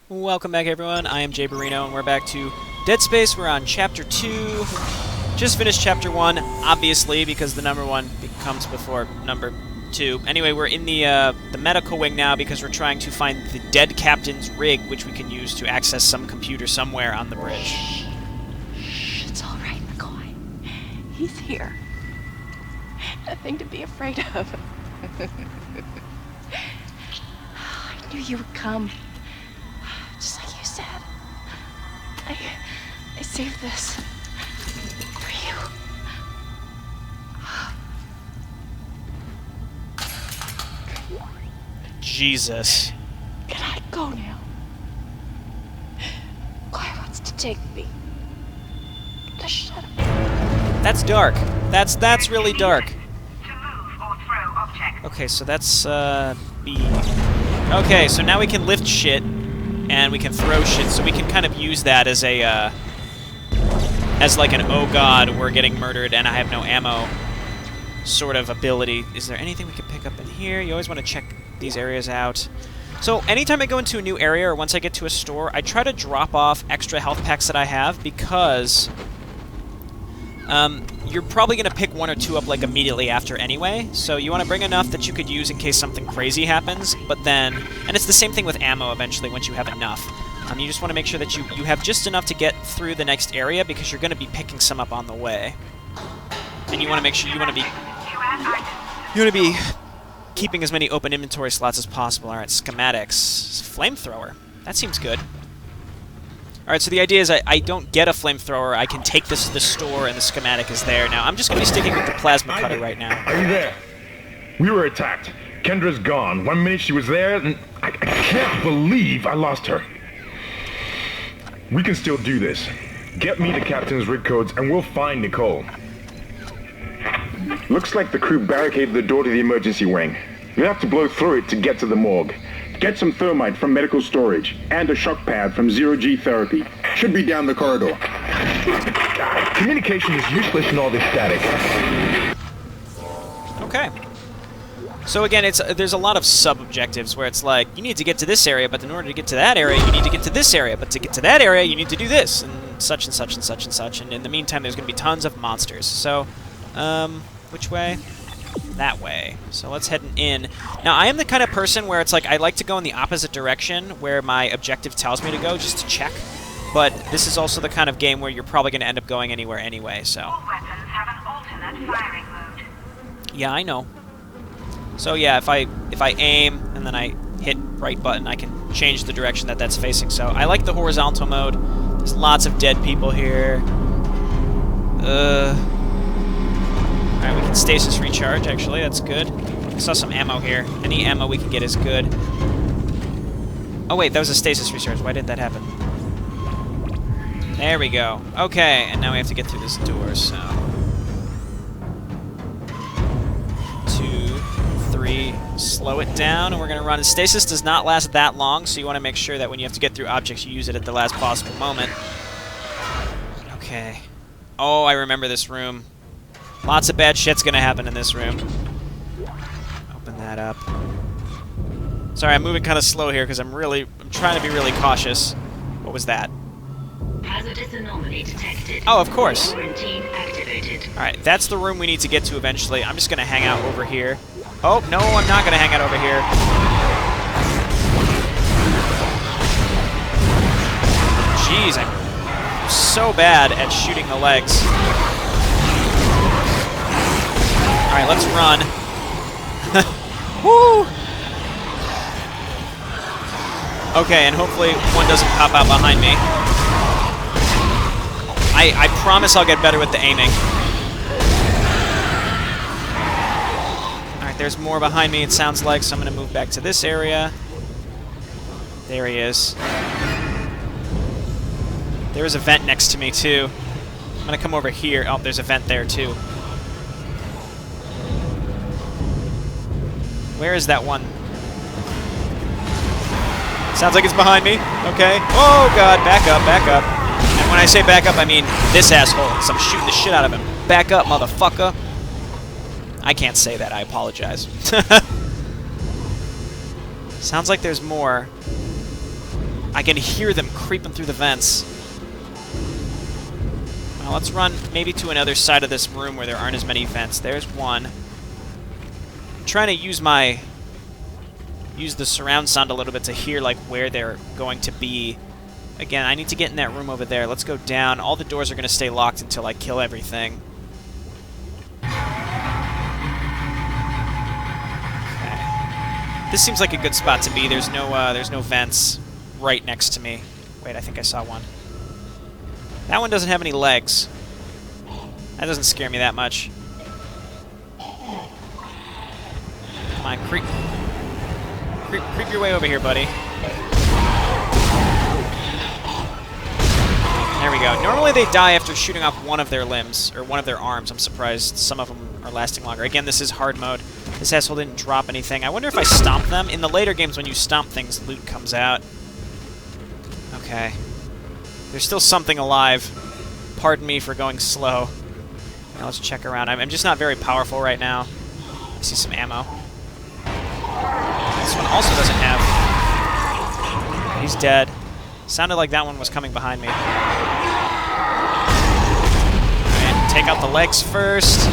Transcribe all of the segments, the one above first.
Welcome back, everyone. I am Jayborino, and we're back to Dead Space. We're on Chapter 2. Just finished Chapter 1, obviously, because the number 1 comes before number 2. Anyway, we're in the medical wing now because we're trying to find the dead captain's rig, which we can use to access some computer somewhere on the bridge. Shh, it's all right, McCoy. He's here. Nothing to be afraid of. I knew you would come. Just like you said. I saved this for you. Jesus. Can I go now? McCoy wants to take me. Just shut up. That's dark. That's really dark. Okay, so that's B. Okay, so now we can lift shit and we can throw shit, so we can kind of use that as a as like an oh god, we're getting murdered and I have no ammo sort of ability. Is there anything we can pick up in here? You always want to check these areas out. So anytime I go into a new area or once I get to a store, I try to drop off extra health packs that I have because you're probably going to pick one or two up like immediately after anyway, so you want to bring enough that you could use in case something crazy happens, but then, and it's the same thing with ammo eventually once you have enough. You just want to make sure that you have just enough to get through the next area because you're going to be picking some up on the way. And you want to make sure you want to be keeping as many open inventory slots as possible. Alright, schematics. Flamethrower. That seems good. Alright, so the idea is I don't get a flamethrower, I can take this to the store and the schematic is there. Now, I'm just going to be sticking with the plasma cutter right now. Are you there? We were attacked. Kendra's gone. 1 minute she was there, and I can't believe I lost her. We can still do this. Get me the captain's rig codes, and we'll find Nicole. Looks like the crew barricaded the door to the emergency wing. You'll have to blow through it to get to the morgue. Get some thermite from medical storage, and a shock pad from zero-G therapy. Should be down the corridor. Communication is useless in all this static. Okay. So again, there's a lot of sub-objectives where it's like, you need to get to this area, but in order to get to that area, you need to get to this area, but to get to that area, you need to do this, and such and such and such and such, and in the meantime, there's going to be tons of monsters. So, which way? That way. So let's head in. Now, I am the kind of person where it's like, I like to go in the opposite direction where my objective tells me to go, just to check. But this is also the kind of game where you're probably going to end up going anywhere anyway, so. All weapons have an alternate firing mode. Yeah, I know. So yeah, if I aim and then I hit right button, I can change the direction that that's facing. So I like the horizontal mode. There's lots of dead people here. Alright, we can stasis recharge, actually. That's good. I saw some ammo here. Any ammo we can get is good. Oh, wait, that was a stasis recharge. Why did that happen? There we go. Okay, and now we have to get through this door, so. 2, 3, slow it down, and we're going to run. Stasis does not last that long, so you want to make sure that when you have to get through objects, you use it at the last possible moment. Okay. Oh, I remember this room. Lots of bad shit's gonna happen in this room. Open that up. Sorry, I'm moving kind of slow here because I'm trying to be really cautious. What was that? Hazardous anomaly detected. Oh, of course. Quarantine activated. Alright, that's the room we need to get to eventually. I'm just gonna hang out over here. Oh, no, I'm not gonna hang out over here. Jeez, I'm so bad at shooting the legs. Alright, let's run. Woo! Okay, and hopefully one doesn't pop out behind me. I promise I'll get better with the aiming. Alright, there's more behind me, it sounds like, so I'm going to move back to this area. There he is. There is a vent next to me, too. I'm going to come over here. Oh, there's a vent there, too. Where is that one? Sounds like it's behind me. Okay. Oh, God. Back up, back up. And when I say back up, I mean this asshole, because I'm shooting the shit out of him. Back up, motherfucker. I can't say that. I apologize. Sounds like there's more. I I can hear them creeping through the vents. Well, let's run maybe to another side of this room where there aren't as many vents. There's one. I'm trying to use the surround sound a little bit to hear like where they're going to be. Again, I need to get in that room over there. Let's go down. All the doors are going to stay locked until I kill everything. Okay. This seems like a good spot to be. There's no vents right next to me. Wait, I think I saw one. That one doesn't have any legs. That doesn't scare me that much. Come on, creep your way over here, buddy. There we go. Normally they die after shooting off one of their limbs, or one of their arms. I'm surprised some of them are lasting longer. Again, this is hard mode. This asshole didn't drop anything. I wonder if I stomp them. In the later games, when you stomp things, loot comes out. Okay. There's still something alive. Pardon me for going slow. Now let's check around. I'm just not very powerful right now. I see some ammo. This one also doesn't have... He's dead. Sounded like that one was coming behind me. Alright, take out the legs first.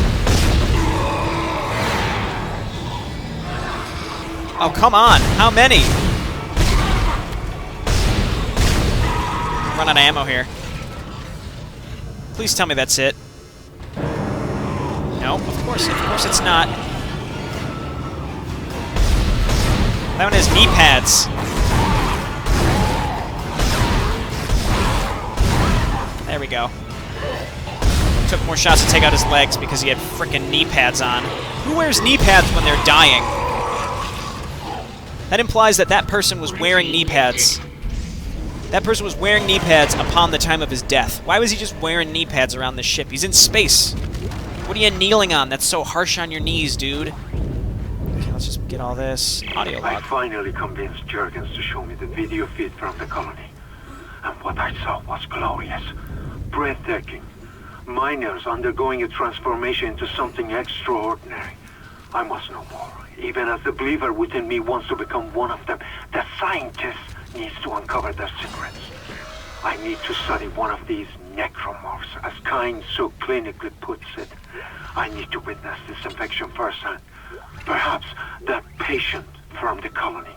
Oh, come on! How many? Run out of ammo here. Please tell me that's it. No, of course it's not. That one has knee pads. There we go. Took more shots to take out his legs because he had frickin' knee pads on. Who wears knee pads when they're dying? That implies that that person was wearing knee pads. That person was wearing knee pads upon the time of his death. Why was he just wearing knee pads around this ship? He's in space. What are you kneeling on? That's so harsh on your knees, dude. Okay, let's just get all this. Audio log. I finally convinced Jurgens to show me the video feed from the colony. And what I saw was glorious. Breathtaking. Miners undergoing a transformation into something extraordinary. I must know more. Even as the believer within me wants to become one of them, the scientist needs to uncover their secrets. I need to study one of these necromorphs, as Kind so clinically puts it. I need to witness this infection firsthand. Perhaps that patient from the colony.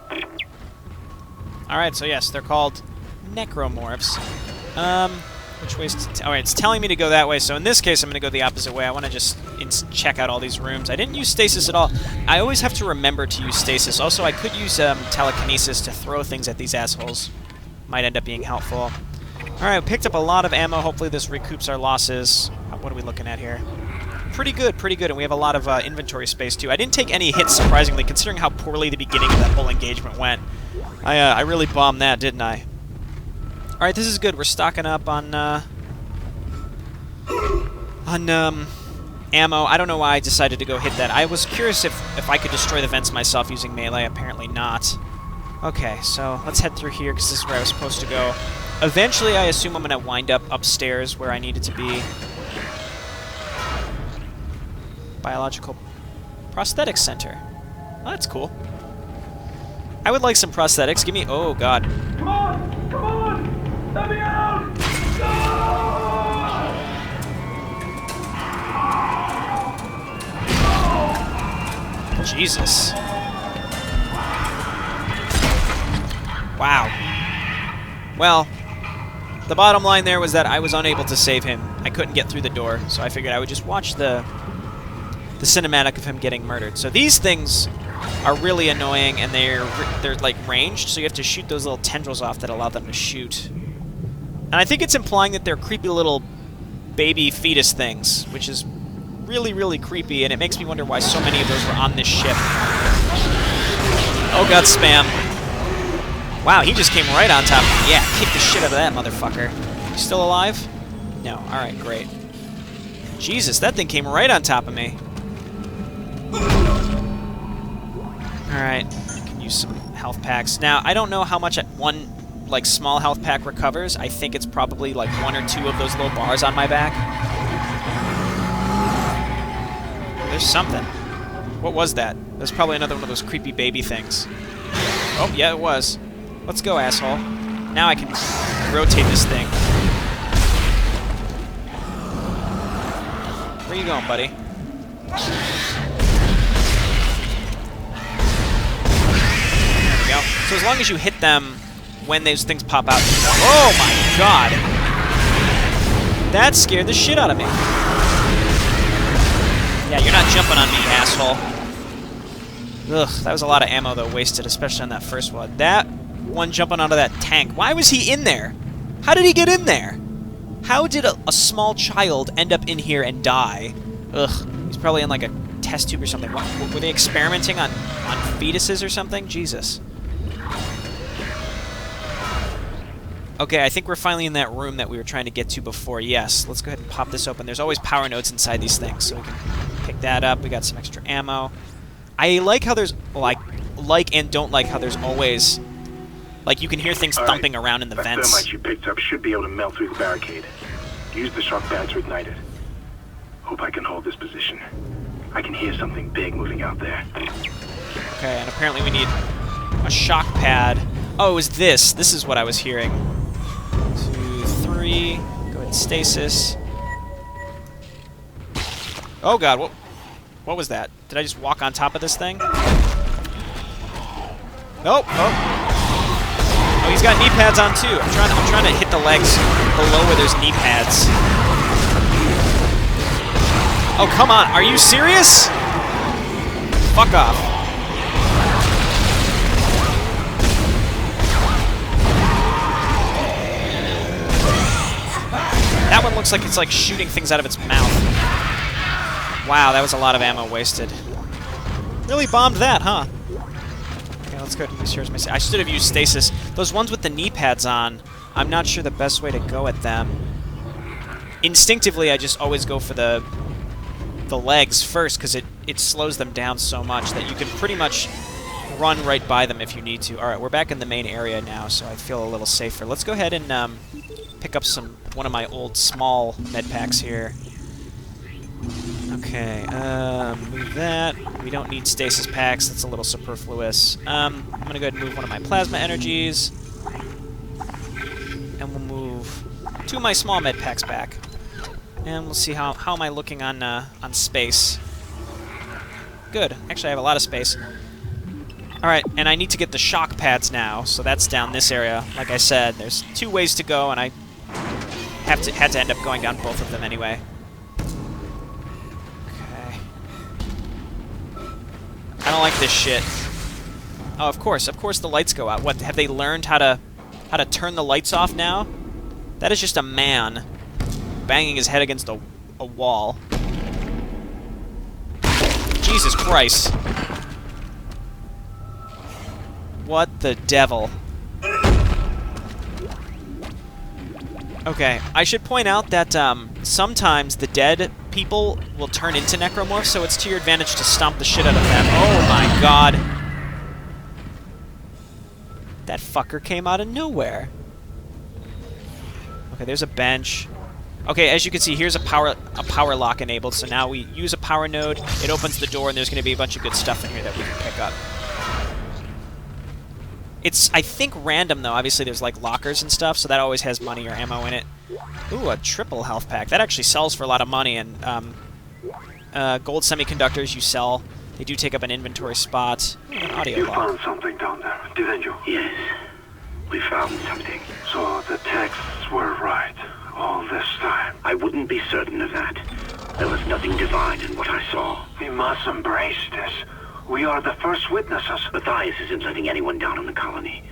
Alright, so yes, they're called necromorphs. Which way is alright, it's telling me to go that way, so in this case I'm going to go the opposite way. I want to just check out all these rooms. I didn't use stasis at all. I always have to remember to use stasis. Also, I could use telekinesis to throw things at these assholes. Might end up being helpful. Alright, we picked up a lot of ammo. Hopefully this recoups our losses. What are we looking at here? Pretty good, and we have a lot of inventory space too. I didn't take any hits, surprisingly, considering how poorly the beginning of that whole engagement went. I really bombed that, didn't I? Alright, this is good. We're stocking up on ammo. I don't know why I decided to go hit that. I was curious if I could destroy the vents myself using melee. Apparently not. Okay, so let's head through here, because this is where I was supposed to go. Eventually, I assume I'm going to wind up upstairs where I needed to be. Biological Prosthetics Center. Oh, that's cool. I would like some prosthetics. Give me... Oh, God. Come on! Come on! Let me out! Jesus. Wow. Well, the bottom line there was that I was unable to save him. I couldn't get through the door, so I figured I would just watch the cinematic of him getting murdered. So these things are really annoying, and they're like ranged, so you have to shoot those little tendrils off that allow them to shoot. And I think it's implying that they're creepy little baby fetus things, which is really, really creepy, and it makes me wonder why so many of those were on this ship. Oh god, spam. Wow, he just came right on top of me. Yeah, kick the shit out of that motherfucker. You still alive? No. Alright, great. Jesus, that thing came right on top of me. Alright, I can use some health packs. Now, I don't know how much one, like, small health pack recovers. I think it's probably, like, 1 or 2 of those little bars on my back. There's something. What was that? There's probably another one of those creepy baby things. Oh, yeah, it was. Let's go, asshole. Now I can rotate this thing. Where you going, buddy? There we go. So as long as you hit them when those things pop out. Oh my god! That scared the shit out of me. Yeah, you're not jumping on me, asshole. Ugh, that was a lot of ammo, though, wasted, especially on that first one. That one jumping onto that tank. Why was he in there? How did he get in there? How did a small child end up in here and die? Ugh, he's probably in, like, a test tube or something. What, were they experimenting on fetuses or something? Jesus. Okay, I think we're finally in that room that we were trying to get to before. Yes, let's go ahead and pop this open. There's always power nodes inside these things, so we can pick that up. We got some extra ammo. I like how there's, like and don't like how there's always, like, you can hear things thumping around in the vents. That thermite you picked up should be able to melt through the barricade. Use the shock pad to ignite it. Hope I can hold this position. I can hear something big moving out there. Okay, and apparently we need a shock pad. Oh, it was this. This is what I was hearing. 2, 3. Go ahead and stasis. Oh god, what was that? Did I just walk on top of this thing? Nope. Oh, he's got knee pads on too. I'm trying to hit the legs below where there's knee pads. Oh, come on. Are you serious? Fuck off. That one looks like it's like shooting things out of its mouth. Wow, that was a lot of ammo wasted. Really bombed that, huh? Okay, let's go ahead and use here as my... I should have used stasis. Those ones with the knee pads on, I'm not sure the best way to go at them. Instinctively, I just always go for the legs first, because it slows them down so much that you can pretty much run right by them if you need to. Alright, we're back in the main area now, so I feel a little safer. Let's go ahead and pick up one of my old small med packs here. Okay, move that. We don't need stasis packs. That's a little superfluous. I'm going to go ahead and move one of my plasma energies. And we'll move 2 of my small med packs back. And we'll see how am I looking on space. Good. Actually, I have a lot of space. Alright, and I need to get the shock pads now, so that's down this area. Like I said, there's 2 ways to go, and I had to end up going down both of them anyway. I don't like this shit. Oh, of course the lights go out. What, have they learned how to turn the lights off now? That is just a man banging his head against a wall. Jesus Christ. What the devil? Okay, I should point out that sometimes the dead people will turn into necromorphs, so it's to your advantage to stomp the shit out of them. Oh my god. That fucker came out of nowhere. Okay, there's a bench. Okay, as you can see, here's a power lock enabled, so now we use a power node, it opens the door, and there's going to be a bunch of good stuff in here that we can pick up. It's, I think, random, though. Obviously, there's, like, lockers and stuff, so that always has money or ammo in it. Ooh, a triple health pack. That actually sells for a lot of money, and gold semiconductors you sell. They do take up an inventory spot. An audio You log. found something down there, didn't you? Yes, we found something. So the texts were right all this time. I wouldn't be certain of that. There was nothing divine in what I saw. We must embrace this. We are the first witnesses. Matthias isn't letting anyone down in the colony.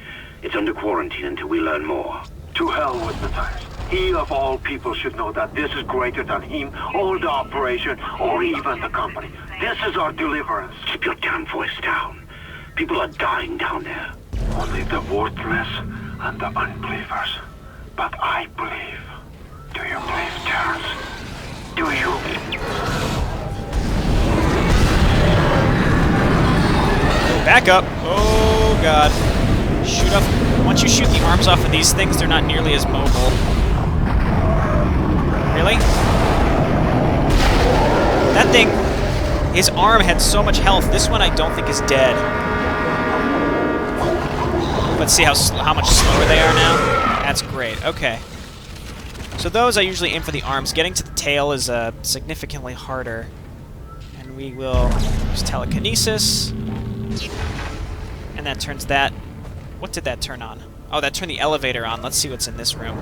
It's under quarantine until we learn more. To hell with Matthias. He of all people should know that this is greater than him, or the operation, or even the company. This is our deliverance. Keep your damn voice down. People are dying down there. Only the worthless and the unbelievers. But I believe. Do you believe, Terrence? Do you? Back up. Oh, God. Shoot off. Once you shoot the arms off of these things, they're not nearly as mobile. Really? That thing, his arm had so much health. This one I don't think is dead. Let's see how much slower they are now. That's great. Okay. So those I usually aim for the arms. Getting to the tail is significantly harder. And we will use telekinesis. And that turns that... What did that turn on? Oh, that turned the elevator on. Let's see what's in this room.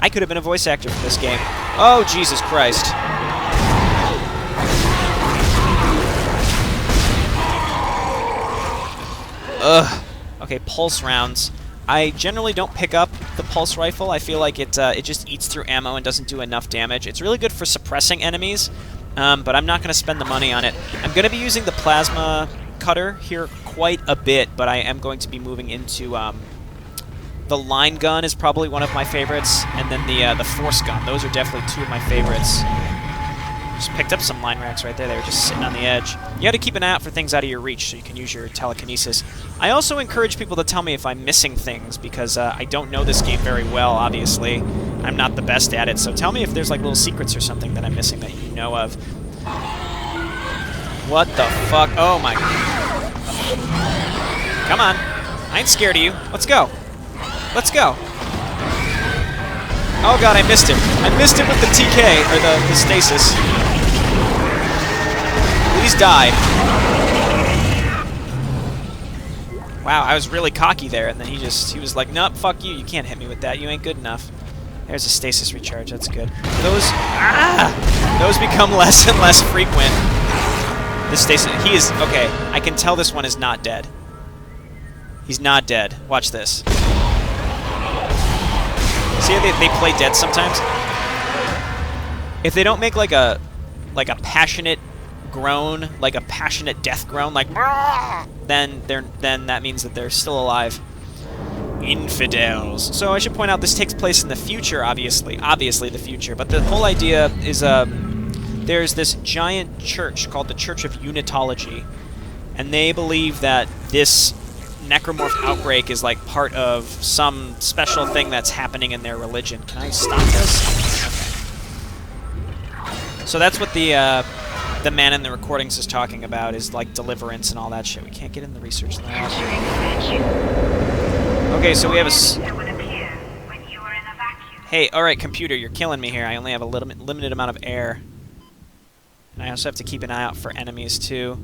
I could have been a voice actor for this game. Oh, Jesus Christ. Ugh. Okay, pulse rounds. I generally don't pick up the pulse rifle. I feel like it just eats through ammo and doesn't do enough damage. It's really good for suppressing enemies, but I'm not going to spend the money on it. I'm going to be using the plasma cutter here quite a bit, but I am going to be moving into... the line gun is probably one of my favorites, and then the force gun. Those are definitely two of my favorites. Just picked up some line racks right there. They were just sitting on the edge. You got to keep an eye out for things out of your reach so you can use your telekinesis. I also encourage people to tell me if I'm missing things, because I don't know this game very well, obviously. I'm not the best at it, so tell me if there's like little secrets or something that I'm missing that you know of. What the fuck? Oh my... Come on. I ain't scared of you. Let's go. Let's go. Oh god, I missed him. I missed him with the TK, or the stasis. Please die. Wow, I was really cocky there, and then he was like, nope, fuck you, you can't hit me with that, you ain't good enough. There's a stasis recharge, that's good. Those become less and less frequent. The stasis, he is, okay, I can tell this one is not dead. He's not dead. Watch this. See how they play dead sometimes? If they don't make like a passionate groan, like a passionate death groan, like then that means that they're still alive. Infidels. So I should point out this takes place in the future, obviously the future. But the whole idea is there's this giant church called the Church of Unitology, and they believe that this necromorph outbreak is like part of some special thing that's happening in their religion. Can I stop this? Okay. So that's what the man in the recordings is talking about, is like deliverance and all that shit. We can't get in the research lab. Okay, so we have a... Hey, alright, computer, you're killing me here. I only have a limited amount of air. And I also have to keep an eye out for enemies, too.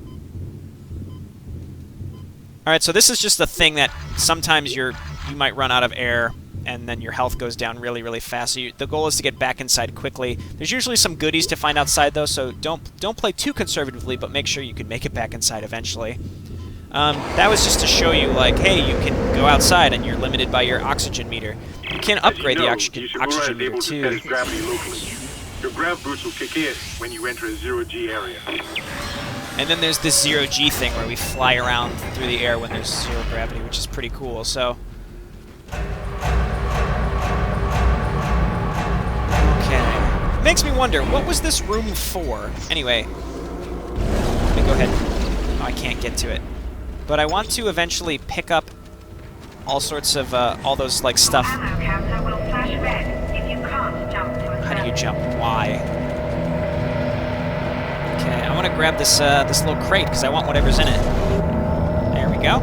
Alright, so this is just a thing that sometimes you might run out of air, and then your health goes down really, really fast. So the goal is to get back inside quickly. There's usually some goodies to find outside, though, so don't play too conservatively, but make sure you can make it back inside eventually. That was just to show you, like, hey, you can go outside, and you're limited by your oxygen meter. You can upgrade the oxygen meter, too. Your grav boots will kick in when you enter a zero-G area. And then there's this zero-G thing where we fly around through the air when there's zero gravity, which is pretty cool, so... Okay. Makes me wonder, what was this room for? Anyway, let me go ahead. Oh, I can't get to it. But I want to eventually pick up all sorts of, all those, like, stuff. Ammo counter will flash red if you can't jump to a... How do you jump? Why? Okay, I want to grab this this little crate because I want whatever's in it. There we go.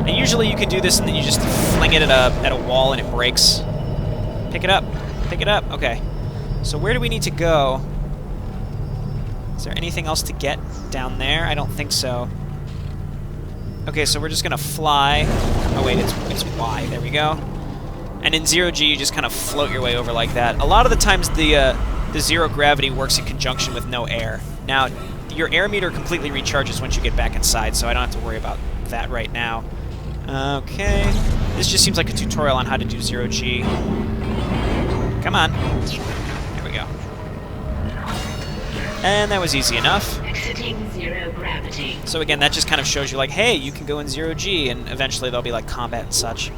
And usually you can do this and then you just fling it at a wall and it breaks. Pick it up. Pick it up. Okay. So where do we need to go? Is there anything else to get down there? I don't think so. Okay, so we're just gonna fly. Oh wait, it's Y. There we go. And in zero-G, you just kind of float your way over like that. A lot of the times the zero gravity works in conjunction with no air. Now, your air meter completely recharges once you get back inside, so I don't have to worry about that right now. Okay. This just seems like a tutorial on how to do zero-G. Come on. There we go. And that was easy enough. Exiting zero gravity. So again, that just kind of shows you like, hey, you can go in zero-G, and eventually there'll be like combat and such.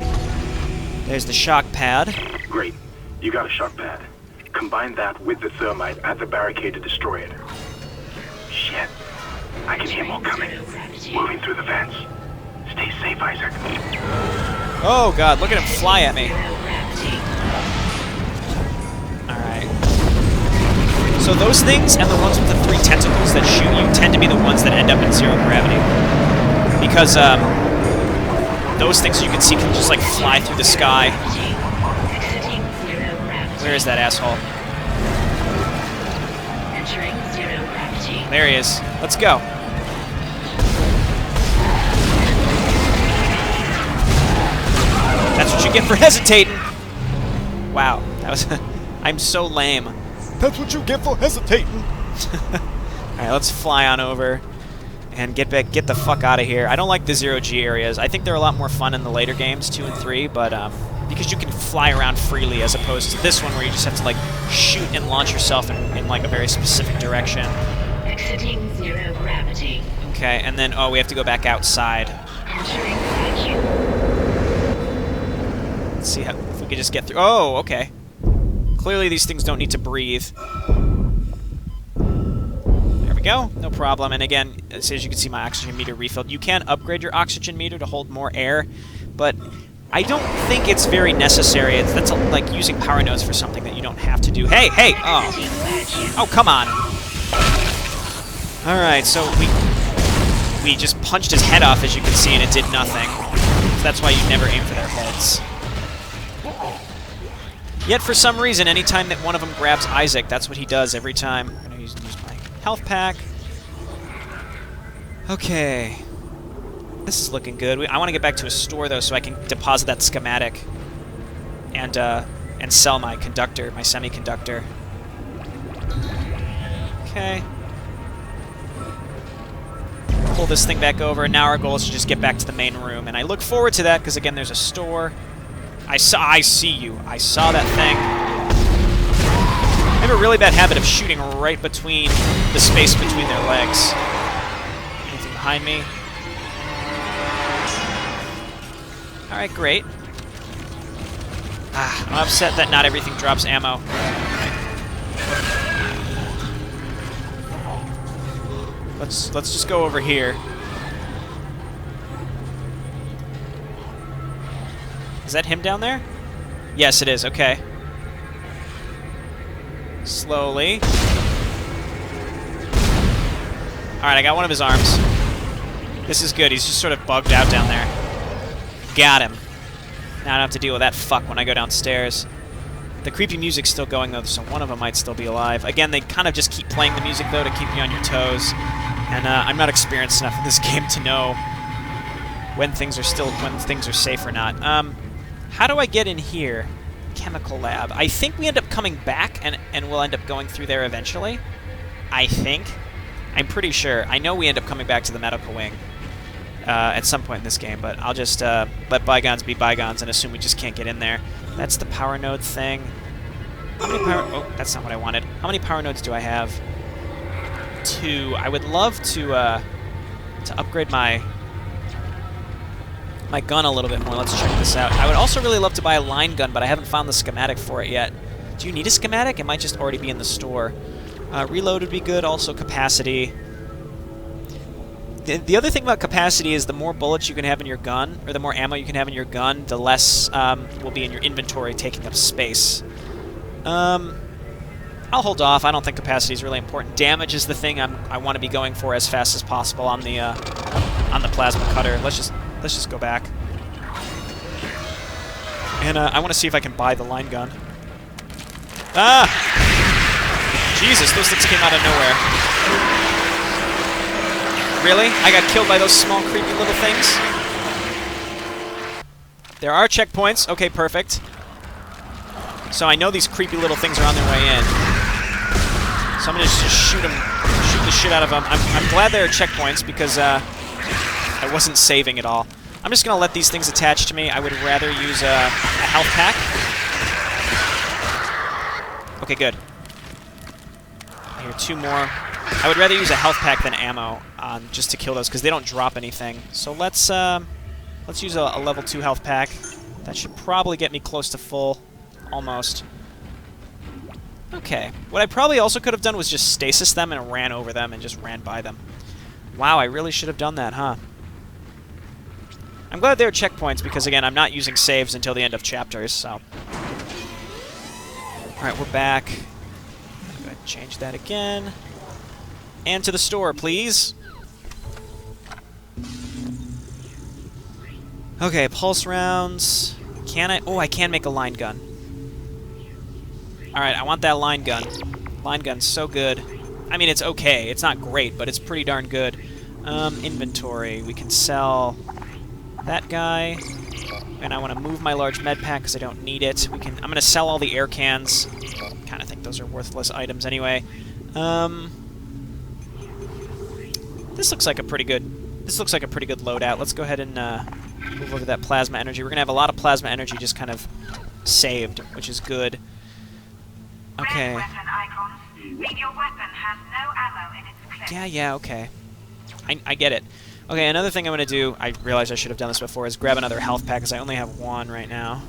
There's the shock pad. Great. You got a shock pad. Combine that with the thermite at the barricade to destroy it. Shit. I can hear more coming. Moving through the vents. Stay safe, Isaac. Oh god, look at him fly at me. Alright. So those things and the ones with the 3 tentacles that shoot you tend to be the ones that end up in 0 gravity. Because those things, you can see, can just like fly through the sky. Exiting 0 gravity. Where is that asshole? Entering 0 gravity. There he is. Let's go. That's what you get for hesitating. Wow, that was... I'm so lame. That's what you get for hesitating. Alright, let's fly on over and get the fuck out of here. I don't like the 0G areas. I think they're a lot more fun in the later games, 2 and 3, but because you can fly around freely as opposed to this one where you just have to like shoot and launch yourself in like a very specific direction. Exiting 0 gravity. Okay, and then, oh, we have to go back outside. Entering vacuum. Let's see if we could just get through. Oh, okay. Clearly these things don't need to breathe. There we go. No problem. And again, as you can see, my oxygen meter refilled. You can upgrade your oxygen meter to hold more air, but I don't think it's very necessary. That's like using power nodes for something that you don't have to do. Hey, hey! Oh, oh, come on. All right, so we just punched his head off, as you can see, and it did nothing. So that's why you never aim for their heads. Yet, for some reason, anytime that one of them grabs Isaac, that's what he does every time. I'm going to use my health pack. Okay. This is looking good. I want to get back to a store, though, so I can deposit that schematic and sell my conductor, my semiconductor. Okay. Pull this thing back over, and now our goal is to just get back to the main room. And I look forward to that, because, again, there's a store. I see you. I saw that thing. I have a really bad habit of shooting right between the space between their legs. Anything behind me? Alright, great. I'm upset that not everything drops ammo. Let's just go over here. Is that him down there? Yes, it is. Okay. Slowly. Alright, I got one of his arms. This is good. He's just sort of bugged out down there. Got him. Now I don't have to deal with that fuck when I go downstairs. The creepy music's still going, though, so one of them might still be alive. Again, they kind of just keep playing the music, though, to keep you on your toes. And I'm not experienced enough in this game to know when things are safe or not. How do I get in here? Chemical lab. I think we end up coming back, and we'll end up going through there eventually. I think. I'm pretty sure. I know we end up coming back to the medical wing at some point in this game, but I'll just let bygones be bygones and assume we just can't get in there. That's the power node thing. How many power... Oh, that's not what I wanted. How many power nodes do I have? 2. I would love to upgrade my gun a little bit more. Let's check this out. I would also really love to buy a line gun, but I haven't found the schematic for it yet. Do you need a schematic? It might just already be in the store. Reload would be good, also capacity. The other thing about capacity is the more bullets you can have in your gun, or the more ammo you can have in your gun, the less will be in your inventory taking up space. I'll hold off. I don't think capacity is really important. Damage is the thing I want to be going for as fast as possible on the plasma cutter. Let's just go back. And I want to see if I can buy the line gun. Ah! Jesus, those things came out of nowhere. Really? I got killed by those small, creepy little things? There are checkpoints. Okay, perfect. So I know these creepy little things are on their way in. So I'm going to just shoot the shit out of them. I'm glad there are checkpoints because I wasn't saving at all. I'm just going to let these things attach to me. I would rather use a health pack. Okay, good. I hear 2 more. I would rather use a health pack than ammo just to kill those because they don't drop anything. So let's use a level 2 health pack. That should probably get me close to full. Almost. Okay. What I probably also could have done was just stasis them and ran over them and just ran by them. Wow, I really should have done that, huh? I'm glad there are checkpoints because, again, I'm not using saves until the end of chapters, so... Alright, we're back. Change that again. And to the store, please. Okay, pulse rounds. Can I? Oh, I can make a line gun. Alright, I want that line gun. Line gun's so good. I mean, it's okay. It's not great, but it's pretty darn good. Inventory. We can sell that guy. And I want to move my large med pack because I don't need it. I'm going to sell all the air cans. Kind of think those are worthless items anyway. This looks like a pretty good loadout. Let's go ahead and move over to that plasma energy. We're going to have a lot of plasma energy just kind of saved, which is good. Okay. Red weapon icons. Read your weapon has no ammo in its clip. Yeah, okay. I get it. Okay, another thing I'm going to do, I realize I should have done this before, is grab another health pack, because I only have one right now.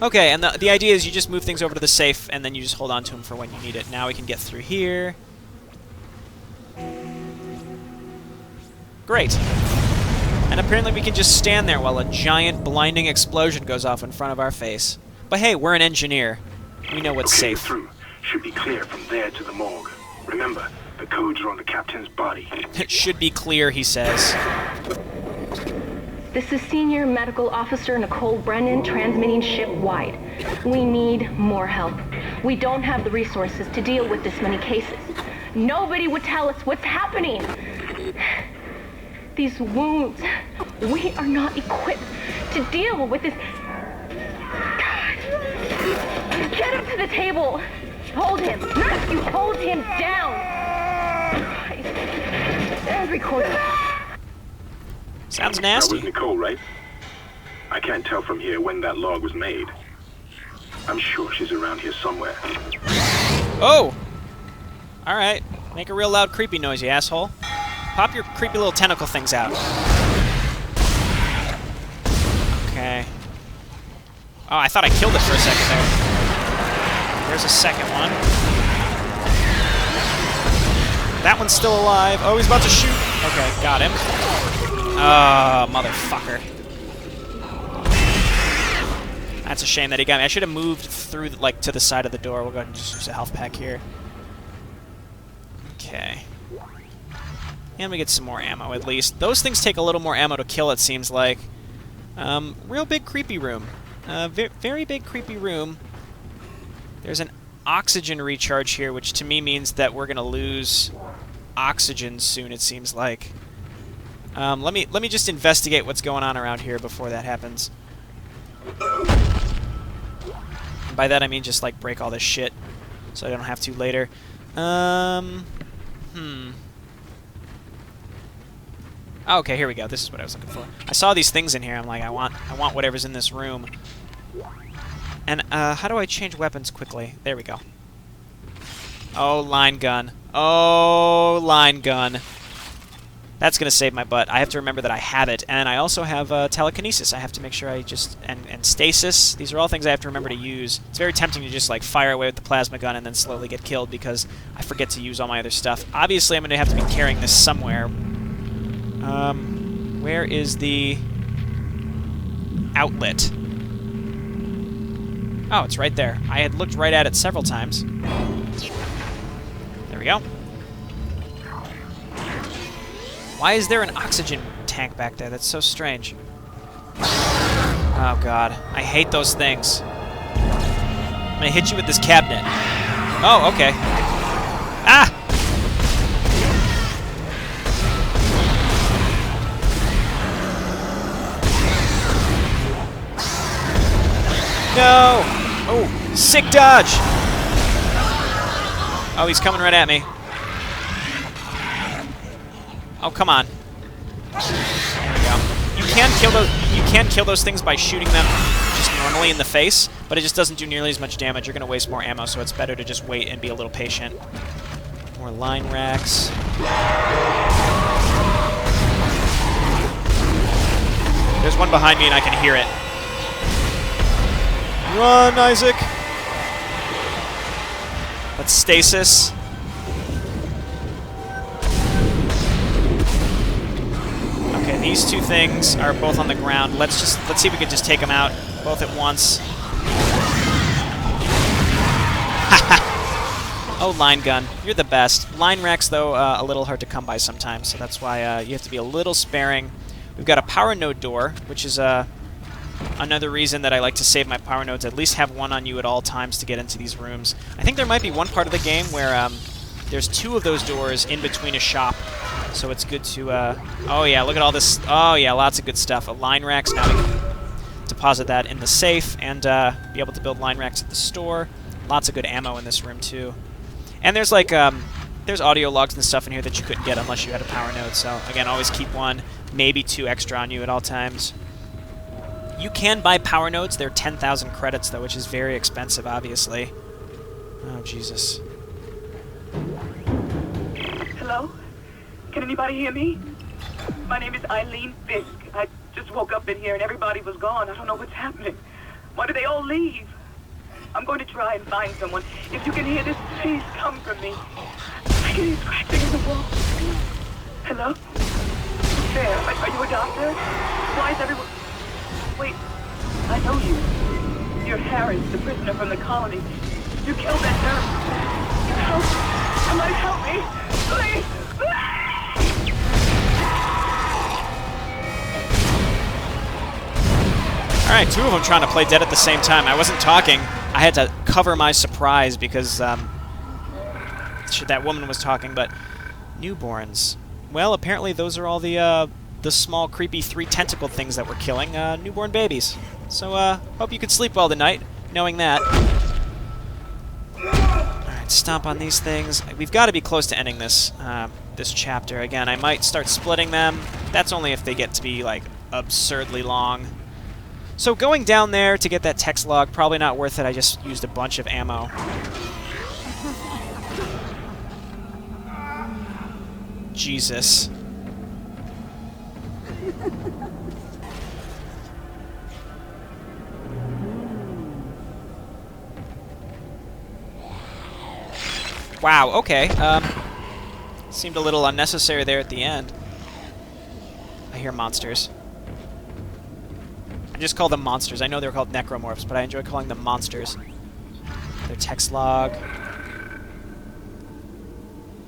Okay, and the idea is you just move things over to the safe, and then you just hold on to them for when you need it. Now we can get through here. Great. And apparently we can just stand there while a giant, blinding explosion goes off in front of our face. But hey, we're an engineer. We know what's safe. Through. Should be clear from there to the morgue. Remember, the codes are on the captain's body. It should be clear, he says. This is Senior Medical Officer Nicole Brennan transmitting ship-wide. We need more help. We don't have the resources to deal with this many cases. Nobody would tell us what's happening. These wounds, we are not equipped to deal with this. God. Get him to the table. Hold him. Not you, hold him down. Christ. And record him. Sounds That nasty. was Nicole, right? I can't tell from here when that log was made. I'm sure she's around here somewhere. Oh! Alright. Make a real loud creepy noise, you asshole. Pop your creepy little tentacle things out. Okay. Oh, I thought I killed it for a second there. There's a second one. That one's still alive. Oh, he's about to shoot. Okay, got him. Oh, motherfucker. That's a shame that he got me. I should have moved through, like, to the side of the door. We'll go ahead and just use a health pack here. Okay. And we get some more ammo, at least. Those things take a little more ammo to kill, it seems like. Real big creepy room. Very big creepy room. There's an oxygen recharge here, which to me means that we're going to lose oxygen soon, it seems like. Let me just investigate what's going on around here before that happens. And by that I mean just, like, break all this shit so I don't have to later. Oh, okay, here we go. This is what I was looking for. I saw these things in here. I'm like, I want whatever's in this room. And how do I change weapons quickly? There we go. Oh, line gun. Oh, line gun. That's gonna save my butt. I have to remember that I have it, and I also have telekinesis. I have to make sure I just and stasis. These are all things I have to remember to use. It's very tempting to just like fire away with the plasma gun and then slowly get killed because I forget to use all my other stuff. Obviously, I'm gonna have to be carrying this somewhere. Where is the outlet? Oh, it's right there. I had looked right at it several times. There we go. Why is there an oxygen tank back there? That's so strange. Oh, God. I hate those things. I'm gonna hit you with this cabinet. Oh, okay. Ah! No! Oh, sick dodge! Oh, he's coming right at me. Oh, come on. There we go. You can kill those things by shooting them just normally in the face, but it just doesn't do nearly as much damage. You're going to waste more ammo, so it's better to just wait and be a little patient. More line racks. There's one behind me and I can hear it. Run, Isaac! Let's stasis. Okay, these two things are both on the ground. Let's see if we can just take them out both at once. Oh, line gun. You're the best. Line racks, though, a little hard to come by sometimes, so that's why you have to be a little sparing. We've got a power node door, which is another reason that I like to save my power nodes. At least have one on you at all times to get into these rooms. I think there might be one part of the game where there's 2 of those doors in between a shop, so it's good to... oh, yeah, look at all this. Oh, yeah, lots of good stuff. Line racks. Now we can deposit that in the safe and be able to build line racks at the store. Lots of good ammo in this room, too. And there's, like, there's audio logs and stuff in here that you couldn't get unless you had a power node. So, again, always keep 1, maybe 2 extra on you at all times. You can buy power nodes. They're 10,000 credits, though, which is very expensive, obviously. Oh, Jesus. Hello? Can anybody hear me? My name is Eileen Fisk. I just woke up in here and everybody was gone. I don't know what's happening. Why did they all leave? I'm going to try and find someone. If you can hear this, please come from me. I can hear scratching in the wall. Hello? There. Are you a doctor? Why is everyone... Wait. I know you. You're Harris, the prisoner from the colony. You killed that nurse. Help. Somebody help me. Please. Alright, 2 of them trying to play dead at the same time. I wasn't talking. I had to cover my surprise because that woman was talking, but newborns. Well, apparently those are all the small, creepy 3 tentacled things that we're killing, newborn babies. So, hope you can sleep well tonight, knowing that. Alright, stomp on these things. We've got to be close to ending this, this chapter. Again, I might start splitting them. That's only if they get to be, like, absurdly long. So going down there to get that text log, probably not worth it. I just used a bunch of ammo. Jesus. Wow, okay. Seemed a little unnecessary there at the end. I hear monsters. I just call them monsters. I know they're called necromorphs, but I enjoy calling them monsters. Their text log.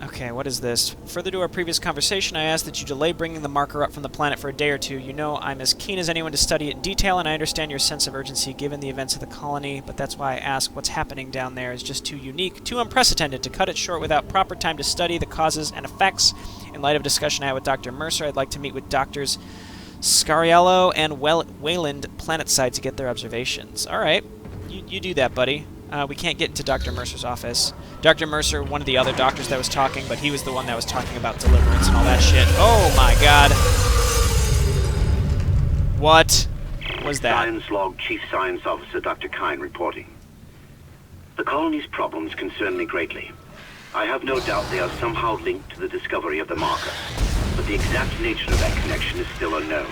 Okay, what is this? Further to our previous conversation, I asked that you delay bringing the marker up from the planet for a day or 2. You know I'm as keen as anyone to study it in detail, and I understand your sense of urgency given the events of the colony, but that's why I ask what's happening down there is just too unique, too unprecedented to cut it short without proper time to study the causes and effects. In light of discussion I had with Dr. Mercer, I'd like to meet with Drs. Scariello and Wayland planetside to get their observations. Alright, you do that, buddy. We can't get into Dr. Mercer's office. Dr. Mercer, one of the other doctors that was talking, but he was the one that was talking about deliverance and all that shit. Oh my god. What was that? Science Log Chief Science Officer Dr. Kine reporting. The colony's problems concern me greatly. I have no doubt they are somehow linked to the discovery of the marker, but the exact nature of that connection is still unknown.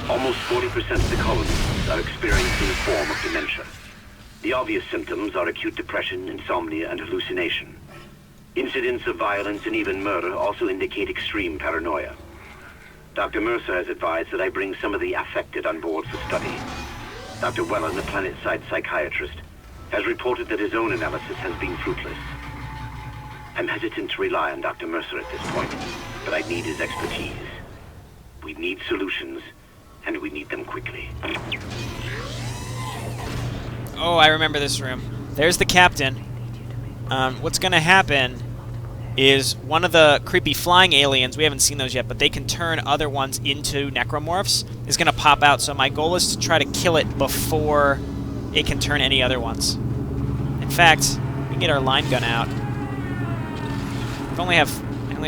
Almost 40% of the colonists are experiencing a form of dementia. The obvious symptoms are acute depression, insomnia, and hallucination. Incidents of violence and even murder also indicate extreme paranoia. Dr. Mercer has advised that I bring some of the affected on board for study. Dr. Wellen, the planetside psychiatrist, has reported that his own analysis has been fruitless. I'm hesitant to rely on Dr. Mercer at this point, but I need his expertise. We need solutions, and we need them quickly. Oh, I remember this room. There's the captain. What's going to happen is one of the creepy flying aliens, we haven't seen those yet, but they can turn other ones into necromorphs, is going to pop out. So my goal is to try to kill it before it can turn any other ones. In fact, we can get our line gun out. I only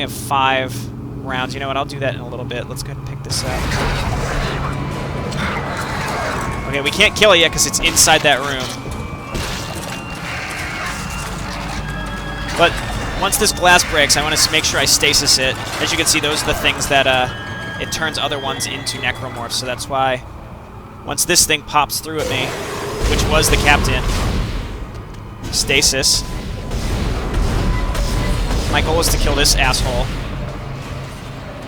have 5 rounds. You know what? I'll do that in a little bit. Let's go ahead and pick this up. Okay, we can't kill it yet because it's inside that room. But once this glass breaks, I want to make sure I stasis it. As you can see, those are the things that it turns other ones into necromorphs. So that's why once this thing pops through at me, which was the captain, stasis. My goal is to kill this asshole.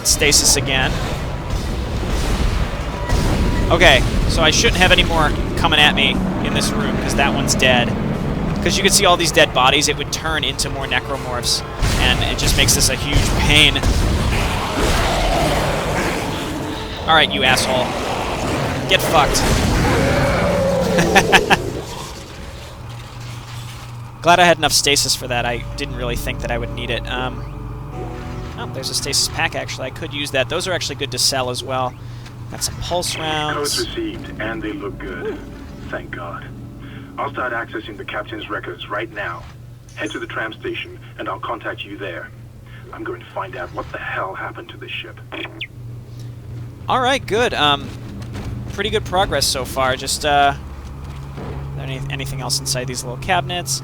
Stasis again. Okay, so I shouldn't have any more coming at me in this room, because that one's dead. Because you can see all these dead bodies, it would turn into more necromorphs, and it just makes this a huge pain. Alright, you asshole. Get fucked. Glad I had enough stasis for that. I didn't really think that I would need it. Oh, there's a stasis pack, actually. I could use that. Those are actually good to sell as well. Got some pulse rounds. Codes received, and they look good. Thank God. I'll start accessing the captain's records right now. Head to the tram station, and I'll contact you there. I'm going to find out what the hell happened to this ship. Alright, good. Pretty good progress so far. Just, anything else inside these little cabinets?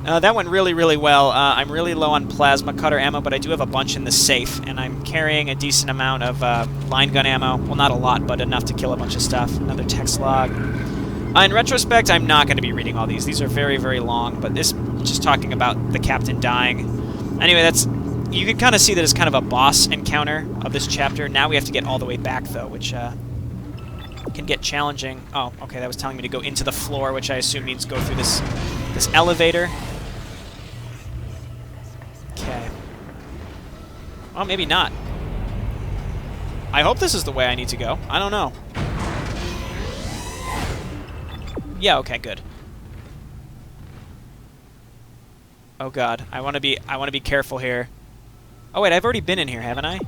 That went really, really well. I'm really low on plasma cutter ammo, but I do have a bunch in the safe, and I'm carrying a decent amount of line gun ammo. Well, not a lot, but enough to kill a bunch of stuff. Another text log. In retrospect, I'm not going to be reading all these. These are very, very long, but this just talking about the captain dying. Anyway, that's... You can kind of see that it's kind of a boss encounter of this chapter. Now we have to get all the way back, though, which can get challenging. Oh, okay, that was telling me to go into the floor, which I assume means go through this elevator. Okay. Well, maybe not. I hope this is the way I need to go. I don't know. Yeah, okay, good. Oh god, I want to be careful here. Oh wait, I've already been in here, haven't I?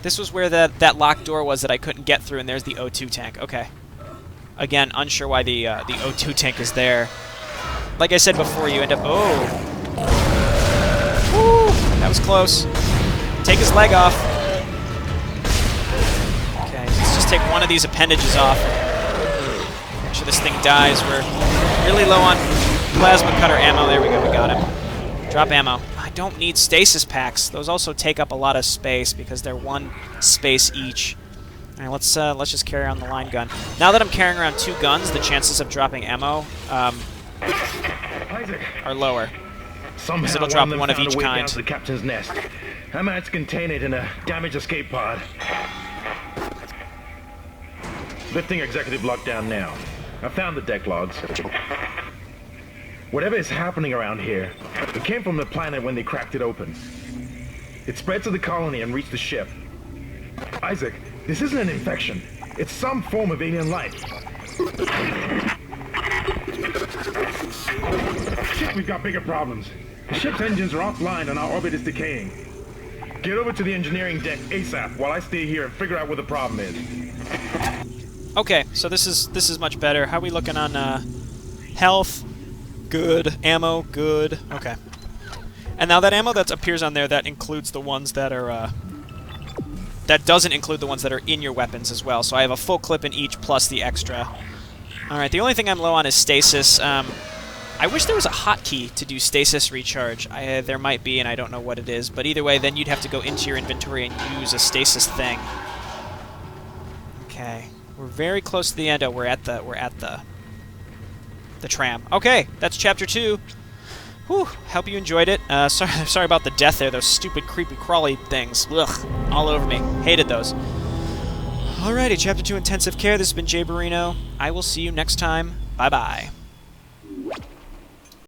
This was where that locked door was that I couldn't get through, and there's the O2 tank. Okay. Again, unsure why the O2 tank is there. Like I said before, you end up... Oh! Woo! That was close. Take his leg off. Okay, let's just take one of these appendages off. Make sure this thing dies. We're really low on plasma cutter ammo. There we go, we got him. Drop ammo. I don't need stasis packs. Those also take up a lot of space because they're one space each. All right, let's just carry on the line gun. Now that I'm carrying around 2 guns, the chances of dropping ammo are lower. Somehow it'll drop one of found each a way kind. down to the captain's nest. I managed to contain it in a damaged escape pod. Lifting executive lockdown now. I found the deck logs. Whatever is happening around here, it came from the planet when they cracked it open. It spread to the colony and reached the ship. Isaac, this isn't an infection. It's some form of alien life. Shit, we've got bigger problems. The ship's engines are offline and our orbit is decaying. Get over to the engineering deck ASAP while I stay here and figure out what the problem is. Okay, so this is much better. How are we looking on health? Good. Ammo? Good. Okay. And now that ammo that appears on there, that includes the ones that are, that doesn't include the ones that are in your weapons as well. So I have a full clip in each plus the extra. Alright, the only thing I'm low on is stasis. I wish there was a hotkey to do stasis recharge. There might be, and I don't know what it is. But either way, then you'd have to go into your inventory and use a stasis thing. Okay. We're very close to the end. Oh, we're at the tram. Okay, that's chapter 2. Whew, hope you enjoyed it. Sorry about the death there. Those stupid, creepy, crawly things. Ugh, all over me. Hated those. Alrighty, chapter 2, intensive care. This has been Jay Borino. I will see you next time. Bye-bye.